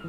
Hey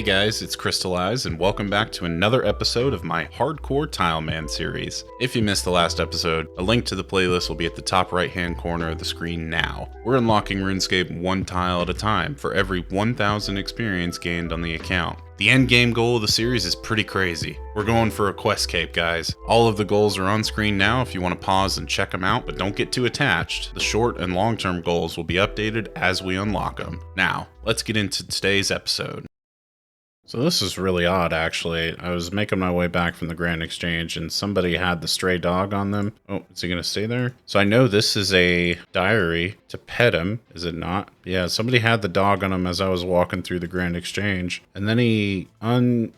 guys, it's Christylize, and welcome back to another episode of my Hardcore Tileman series. If you missed the last episode, a link to the playlist will be at the top right hand corner of the screen now. We're unlocking RuneScape one tile at a time for every 1,000 experience gained on the account. The end game goal of the series is pretty crazy. We're going for a quest cape, guys. All of the goals are on screen now if you want to pause and check them out, but don't get too attached. The short and long term goals will be updated as we unlock them. Now, let's get into today's episode. So this is really odd, actually. I was making my way back from the Grand Exchange and somebody had the stray dog on them. Oh, is he going to stay there? So I know this is a diary to pet him, is it not? Yeah, somebody had the dog on him as I was walking through the Grand Exchange. And then he,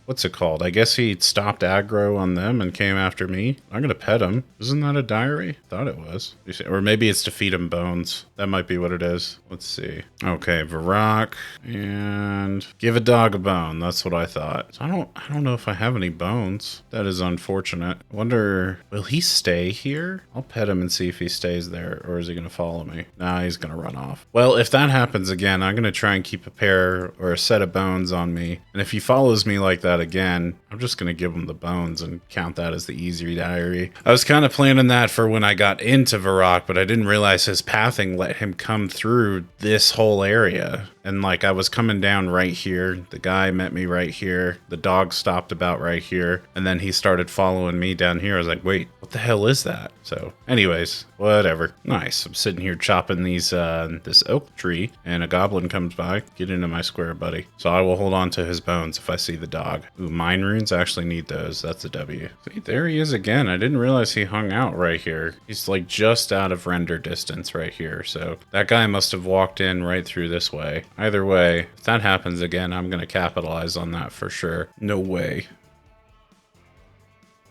what's it called? I guess he stopped aggro on them and came after me. I'm going to pet him. Isn't that a diary? Thought it was. Or maybe it's to feed him bones. That might be what it is. Let's see. Okay, Varrock. And give a dog a bone. That's what I thought. So I don't know if I have any bones. That is unfortunate. Wonder, will he stay here? I'll pet him and see if he stays there, or is he gonna follow me? Nah, he's gonna run off. Well, if that happens again, I'm gonna try and keep a pair or a set of bones on me. And if he follows me like that again, I'm just gonna give him the bones and count that as the easy diary. I was kind of planning that for when I got into Varrock, but I didn't realize his pathing let him come through this whole area. And like I was coming down right here, the guy met me right here, the dog stopped about right here, and then he started following me down here. I was like, wait, what the hell is that? So anyways, whatever. Nice. I'm sitting here chopping these this oak tree, and a goblin comes by. Get into my square, buddy. So I will hold on to his bones if I see the dog. Ooh, mine runes, I actually need those. That's a W. See, there he is again. I didn't realize he hung out right here. He's like just out of render distance right here. So that guy must have walked in right through this way. Either way, if that happens again, I'm going to capitalize on that for sure. No way.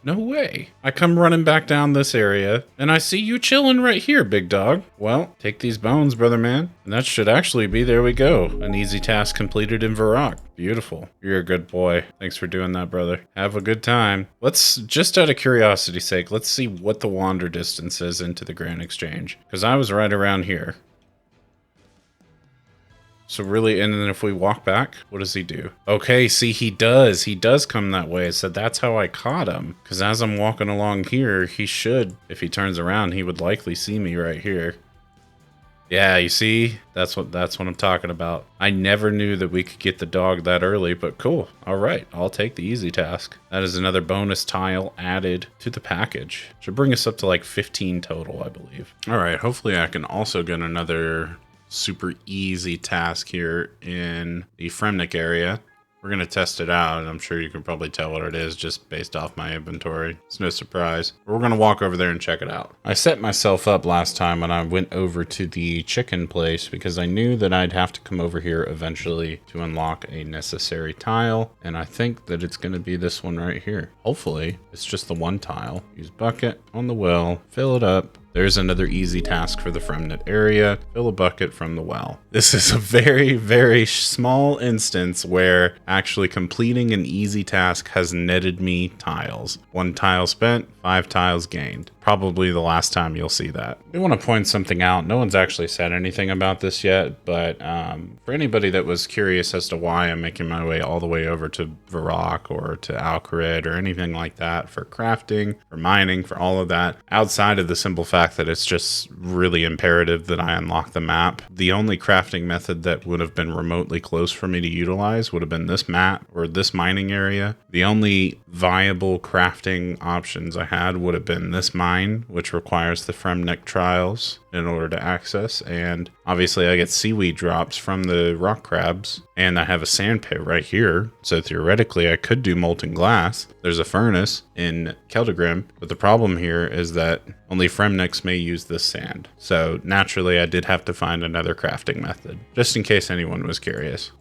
No way. I come running back down this area, and I see you chilling right here, big dog. Well, take these bones, brother man. And that should actually be, there we go. An easy task completed in Varrock. Beautiful. You're a good boy. Thanks for doing that, brother. Have a good time. Let's, just out of curiosity's sake, let's see what the wander distance is into the Grand Exchange. Because I was right around here. So really, and then if we walk back, what does he do? Okay, see, he does come that way. So that's how I caught him. Because as I'm walking along here, he should, if he turns around, he would likely see me right here. Yeah, you see, that's what I'm talking about. I never knew that we could get the dog that early, but cool. All right, I'll take the easy task. That is another bonus tile added to the package. Should bring us up to like 15 total, I believe. All right, hopefully I can also get another super easy task here in the Fremennik area. We're going to test it out, and I'm sure you can probably tell what it is just based off my inventory. It's no surprise. But we're going to walk over there and check it out. I set myself up last time when I went over to the chicken place because I knew that I'd have to come over here eventually to unlock a necessary tile, and I think that it's going to be this one right here. Hopefully, it's just the one tile. Use bucket on the well, fill it up. There's another easy task for the Fremennik area. Fill a bucket from the well. This is a very, very small instance where actually completing an easy task has netted me tiles. 1 tile spent, 5 tiles gained. Probably the last time you'll see that. I want to point something out. No one's actually said anything about this yet, but for anybody that was curious as to why I'm making my way all the way over to Varrock or to Al-Kharid or anything like that for crafting, for mining, for all of that, outside of the simple fact that it's just really imperative that I unlock the map. The only crafting method that would have been remotely close for me to utilize would have been this map or this mining area. The only viable crafting options I had would have been this mine, which requires the Fremennik trials in order to access, and obviously I get seaweed drops from the rock crabs, and I have a sand pit right here, so theoretically I could do molten glass. There's a furnace in Keldagrim, but the problem here is that only Fremenniks may use this sand, so naturally I did have to find another crafting method, just in case anyone was curious.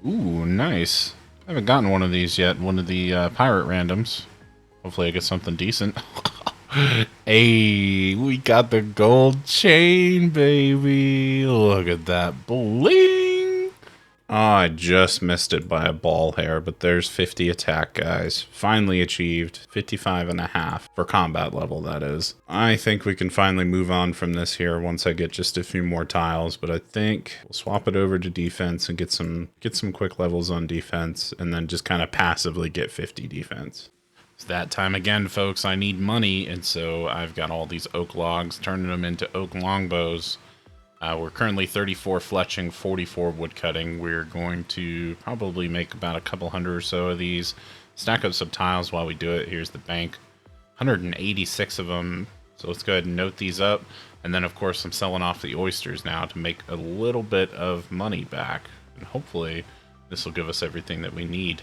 Ooh, nice. I haven't gotten one of these yet, one of the pirate randoms. Hopefully I get something decent. Hey, we got the gold chain, baby. Look at that bling. Oh, I just missed it by a ball hair, but there's 50 attack, guys. Finally achieved 55.5 for combat level, that is. I think we can finally move on from this here once I get just a few more tiles, but I think we'll swap it over to defense and get some quick levels on defense, and then just kind of passively get 50 defense. It's that time again, folks. I need money, and so I've got all these oak logs, turning them into oak longbows. We're currently 34 fletching, 44 woodcutting. We're going to probably make about a couple hundred or so of these. Stack up some tiles while we do it. Here's the bank. 186 of them. So let's go ahead and note these up. And then, of course, I'm selling off the oysters now to make a little bit of money back. And hopefully this will give us everything that we need.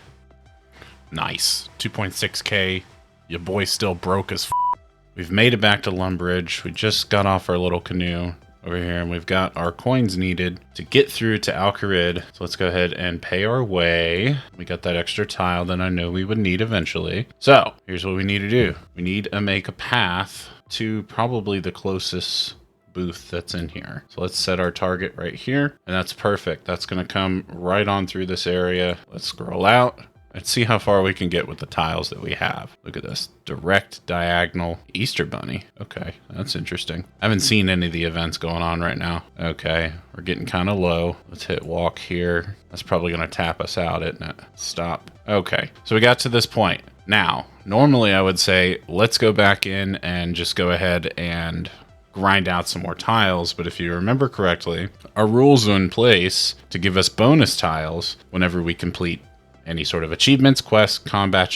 Nice. 2.6k. Your boy's still broke as f. We've made it back to Lumbridge. We just got off our little canoe over here, and we've got our coins needed to get through to Al-Kharid. So let's go ahead and pay our way. We got that extra tile that I know we would need eventually. So here's what we need to do. We need to make a path to probably the closest booth that's in here. So let's set our target right here, and that's perfect. That's going to come right on through this area. Let's scroll out. Let's see how far we can get with the tiles that we have. Look at this. Direct diagonal Easter bunny. Okay, that's interesting. I haven't seen any of the events going on right now. Okay, we're getting kind of low. Let's hit walk here. That's probably going to tap us out, isn't it? Stop. Okay, so we got to this point. Now, normally I would say, let's go back in and just go ahead and grind out some more tiles, but if you remember correctly, our rules are in place to give us bonus tiles whenever we complete any sort of achievements, quests, combat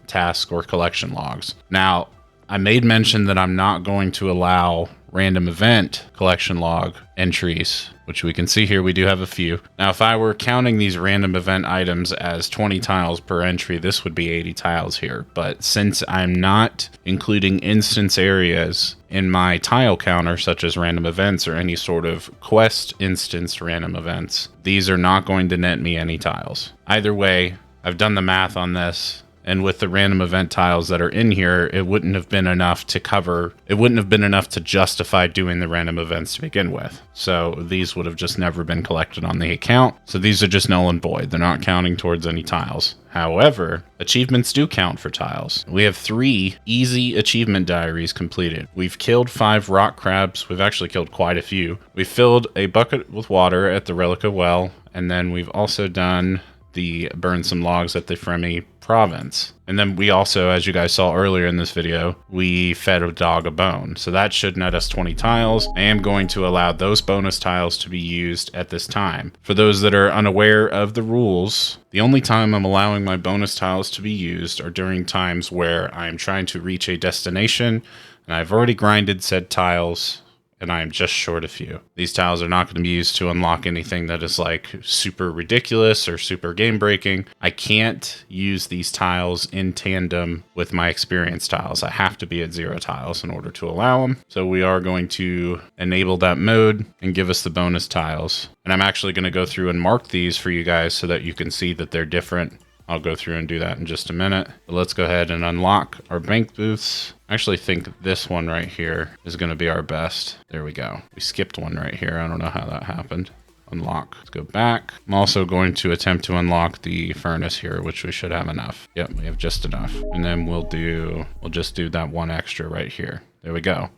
tasks, or collection logs. Now, I made mention that I'm not going to allow random event collection log entries, which we can see here we do have a few. Now, if I were counting these random event items as 20 tiles per entry, this would be 80 tiles here. But since I'm not including instance areas in my tile counter, such as random events or any sort of quest instance random events, these are not going to net me any tiles. Either way, I've done the math on this, and with the random event tiles that are in here, it wouldn't have been enough to justify doing the random events to begin with. So these would have just never been collected on the account. So these are just null and void. They're not counting towards any tiles. However, achievements do count for tiles. We have 3 easy achievement diaries completed. We've killed 5 rock crabs. We've actually killed quite a few. We filled a bucket with water at the Relica Well, and then we've also done the burn some logs at the Fremennik province. And then we also, as you guys saw earlier in this video, we fed a dog a bone. So that should net us 20 tiles. I am going to allow those bonus tiles to be used at this time. For those that are unaware of the rules, the only time I'm allowing my bonus tiles to be used are during times where I am trying to reach a destination and I've already grinded said tiles, and I am just short a few. These tiles are not going to be used to unlock anything that is like super ridiculous or super game breaking. I can't use these tiles in tandem with my experience tiles. I have to be at 0 tiles in order to allow them. So we are going to enable that mode and give us the bonus tiles. And I'm actually going to go through and mark these for you guys so that you can see that they're different. I'll go through and do that in just a minute. But let's go ahead and unlock our bank booths. I actually think this one right here is going to be our best. There we go. We skipped one right here. I don't know how that happened. Unlock. Let's go back. I'm also going to attempt to unlock the furnace here, which we should have enough. Yep, we have just enough. And then we'll just do that one extra right here. There we go.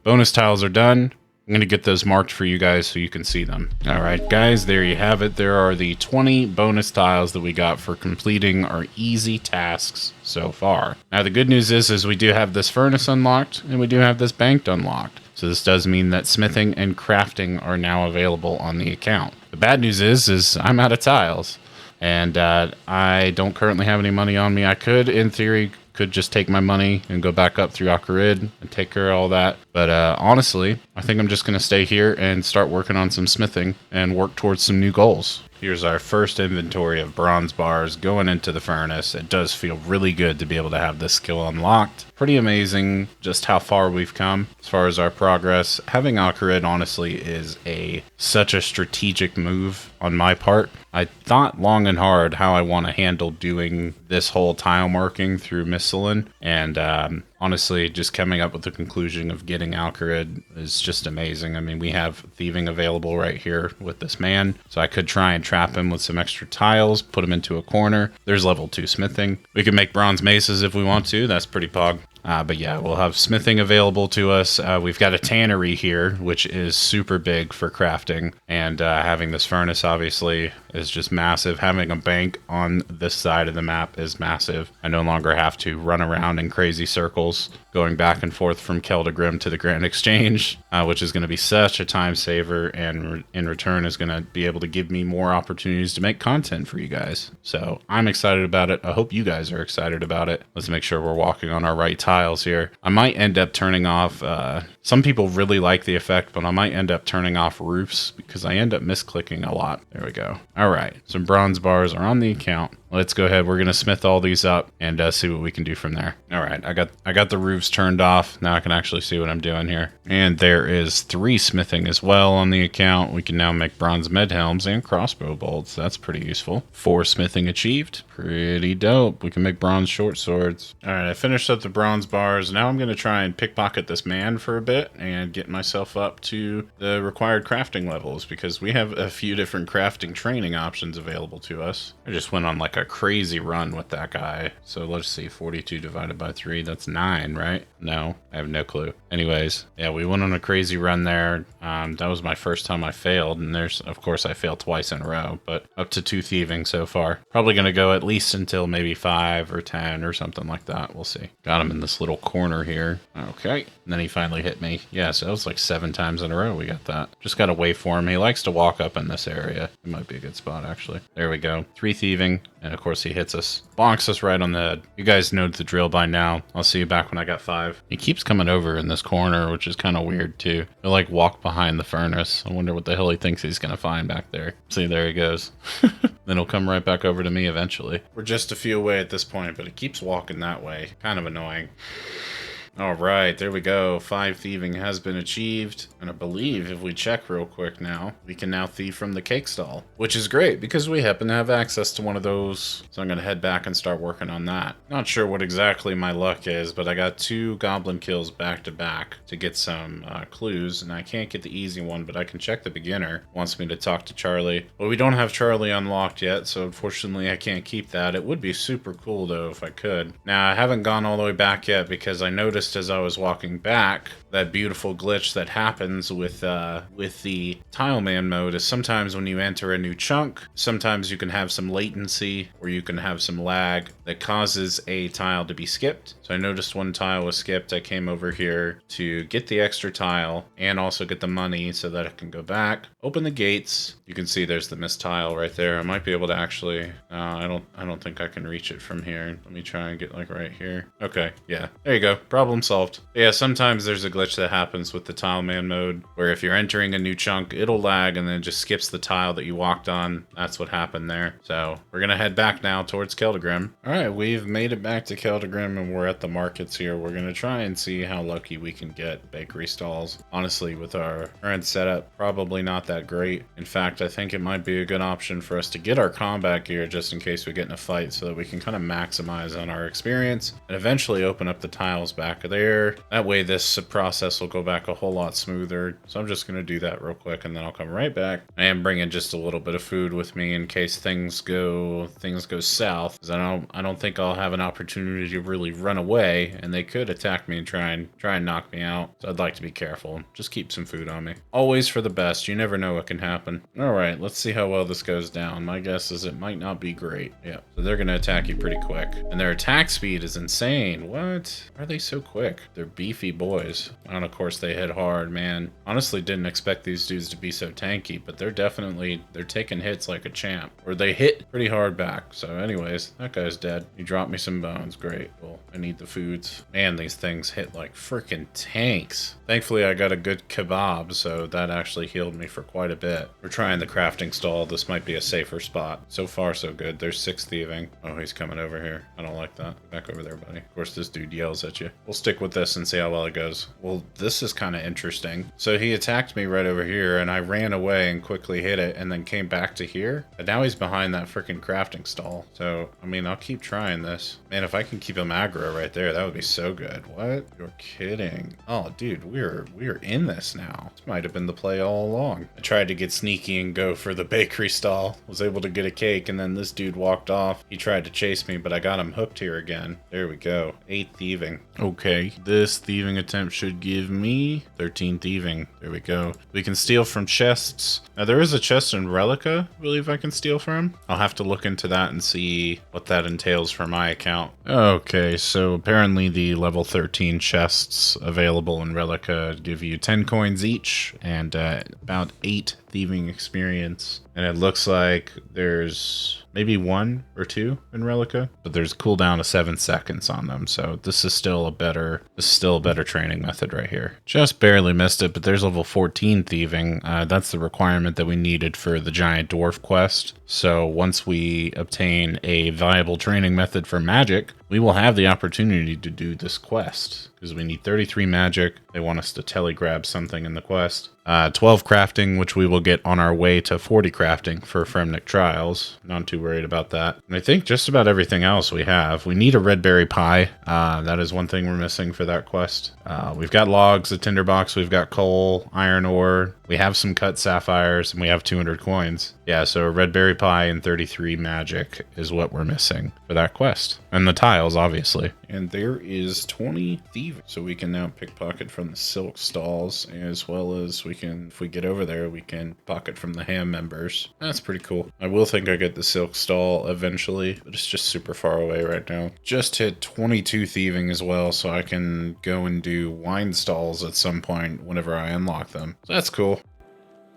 Bonus tiles are done. I'm going to get those marked for you guys so you can see them. All right, guys, there you have it. There are the 20 bonus tiles that we got for completing our easy tasks so far. Now, the good news is we do have this furnace unlocked and we do have this bank unlocked. So this does mean that smithing and crafting are now available on the account. The bad news is I'm out of tiles and I don't currently have any money on me. I could, in theory, just take my money and go back up through Al-Kharid and take care of all that. But honestly, I think I'm just going to stay here and start working on some smithing and work towards some new goals. Here's our first inventory of bronze bars going into the furnace. It does feel really good to be able to have this skill unlocked. pretty amazing just how far we've come as far as our progress. Having Al-Kharid honestly is such a strategic move on my part. I thought long and hard how I want to handle doing this whole tile marking through Miscellan, and honestly, just coming up with the conclusion of getting Al-Kharid is just amazing. I mean, we have Thieving available right here with this man, so I could try and trap him with some extra tiles, put him into a corner. There's level 2 smithing. We can make bronze maces if we want to. That's pretty pog. But yeah, we'll have smithing available to us. We've got a tannery here, which is super big for crafting. And having this furnace, obviously, is just massive. Having a bank on this side of the map is massive. I no longer have to run around in crazy circles, going back and forth from Keldagrim to the Grand Exchange, which is going to be such a time saver, and in return is going to be able to give me more opportunities to make content for you guys. So I'm excited about it. I hope you guys are excited about it. Let's make sure we're walking on our right tiles here. I might end up turning off, some people really like the effect, but I might end up turning off roofs because I end up misclicking a lot. There we go. All right, some bronze bars are on the account. Let's go ahead. We're gonna smith all these up and see what we can do from there. All right, I got the roofs turned off. Now I can actually see what I'm doing here. And there is 3 smithing as well on the account. We can now make bronze med helms and crossbow bolts. That's pretty useful. 4 smithing achieved. Pretty dope. We can make bronze short swords. All right, I finished up the bronze bars. Now I'm gonna try and pickpocket this man for a bit and get myself up to the required crafting levels, because we have a few different crafting training options available to us. I just went on like a crazy run with that guy. So let's see, 42 divided by 3, that's 9, right? No, I have no clue. Anyways, yeah, we went on a crazy run there. That was my first time I failed, and of course I failed twice in a row, but up to 2 thieving so far. Probably gonna go at least until maybe 5 or 10 or something like that. We'll see. Got him in this little corner here. Okay, and then he finally hit me. Yeah, so that was like 7 times in a row we got that. Just gotta wait for him. He likes to walk up in this area. It might be a good spot, actually. There we go. 3 thieving. And of course he hits us, bonks us right on the head. You guys know the drill by now. I'll see you back when I got 5. He keeps coming over in this corner, which is kind of weird too. He'll like walk behind the furnace. I wonder what the hell he thinks he's gonna find back there. See, there he goes. Then he'll come right back over to me eventually. We're just a few away at this point, but it keeps walking that way. Kind of annoying. All right, there we go. 5 thieving has been achieved. And I believe if we check real quick now, we can now thieve from the cake stall, which is great because we happen to have access to one of those. So I'm going to head back and start working on that. Not sure what exactly my luck is, but I got 2 goblin kills back to back to get some clues. And I can't get the easy one, but I can check the beginner. Wants me to talk to Charlie. Well, we don't have Charlie unlocked yet, so unfortunately I can't keep that. It would be super cool though if I could. Now, I haven't gone all the way back yet because I noticed as I was walking back that beautiful glitch that happens with the Tileman mode is sometimes when you enter a new chunk, sometimes you can have some latency or you can have some lag that causes a tile to be skipped. So I noticed one tile was skipped. I came over here to get the extra tile and also get the money so that I can go back, open the gates. You can see there's the missed tile right there. I might be able to actually, I don't think I can reach it from here. Let me try and get like right here. Okay, yeah, there you go. Problem solved. Yeah, sometimes there's a glitch that happens with the Tileman mode where if you're entering a new chunk, it'll lag and then just skips the tile that you walked on. That's what happened there. So we're gonna head back now towards Keldagrim. All right, we've made it back to Keldagrim and we're at the markets here. We're gonna try and see how lucky we can get bakery stalls. Honestly, with our current setup, probably not that great. In fact, I think it might be a good option for us to get our combat gear just in case we get in a fight so that we can kind of maximize on our experience and eventually open up the tiles back there. That way this process will go back a whole lot smoother. So I'm just going to do that real quick and then I'll come right back. I am bringing just a little bit of food with me in case things go south, because I don't think I'll have an opportunity to really run away and they could attack me and try and knock me out. So I'd like to be careful. Just keep some food on me. Always for the best. You never know what can happen. All right, let's see how well this goes down. My guess is it might not be great. Yeah, so they're going to attack you pretty quick. And their attack speed is insane. What? Why are they so quick? They're beefy boys. And of course they hit hard, man. Honestly didn't expect these dudes to be so tanky, but they're taking hits like a champ. Or they hit pretty hard back. So anyways, that guy's dead. He dropped me some bones. Great. Well, I need the foods. Man, these things hit like freaking tanks. Thankfully I got a good kebab, so that actually healed me for quite a bit. We're trying the crafting stall. This might be a safer spot. So far so good. There's 6 thieving. Oh, he's coming over here. I don't like that. Get back over there, buddy. Of course this dude yells at you. We'll stick with this and see how well it goes. Well, this is kind of interesting. So he attacked me right over here and I ran away and quickly hit it and then came back to here. And now he's behind that freaking crafting stall. So, I mean, I'll keep trying this. Man, if I can keep him aggro right there, that would be so good. What? You're kidding. Oh, dude, we're in this now. This might have been the play all along. I tried to get sneaky and go for the bakery stall. Was able to get a cake and then this dude walked off. He tried to chase me, but I got him hooked here again. There we go. 8 thieving. Okay, this thieving attempt should give me 13 thieving. There we go. We can steal from chests. Now there is a chest in Relica, I believe I can steal from. I'll have to look into that and see what that entails for my account. Okay, so apparently the level 13 chests available in Relica give you 10 coins each and about 8 thieving experience. And it looks like there's maybe 1 or 2 in Relica, but there's a cooldown of 7 seconds on them. So this is still a better training method right here. Just barely missed it, but there's level 14 thieving. That's the requirement that we needed for the giant dwarf quest. So once we obtain a viable training method for magic, we will have the opportunity to do this quest because we need 33 magic. They want us to telegrab something in the quest. 12 crafting, which we will get on our way to 40 crafting for Fremennik trials. Not too worried about that. And I think just about everything else we have. We need a red berry pie. That is one thing we're missing for that quest. We've got logs, a tinderbox, we've got coal, iron ore. We have some cut sapphires, and we have 200 coins. Yeah, so a red berry pie and 33 magic is what we're missing for that quest. And the tiles, obviously. And there is 20 thieving. So we can now pickpocket from the silk stalls, as well as we can, if we get over there, we can pocket from the ham members. That's pretty cool. I will think I get the silk stall eventually, but it's just super far away right now. Just hit 22 thieving as well, so I can go and do wine stalls at some point whenever I unlock them. So that's cool.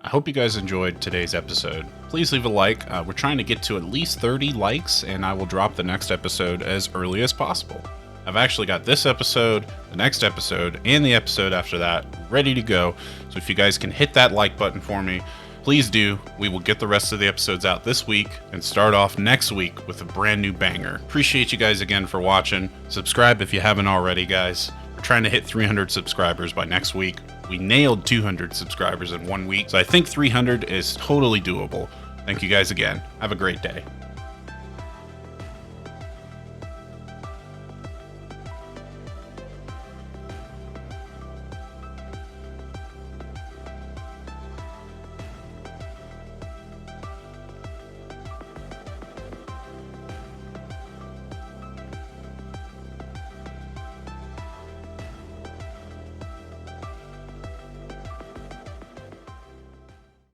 I hope you guys enjoyed today's episode. Please leave a like. We're trying to get to at least 30 likes, and I will drop the next episode as early as possible. I've actually got this episode, the next episode, and the episode after that ready to go. So if you guys can hit that like button for me, please do. We will get the rest of the episodes out this week and start off next week with a brand new banger. Appreciate you guys again for watching. Subscribe if you haven't already, guys. We're trying to hit 300 subscribers by next week. We nailed 200 subscribers in 1 week, so I think 300 is totally doable. Thank you guys again. Have a great day.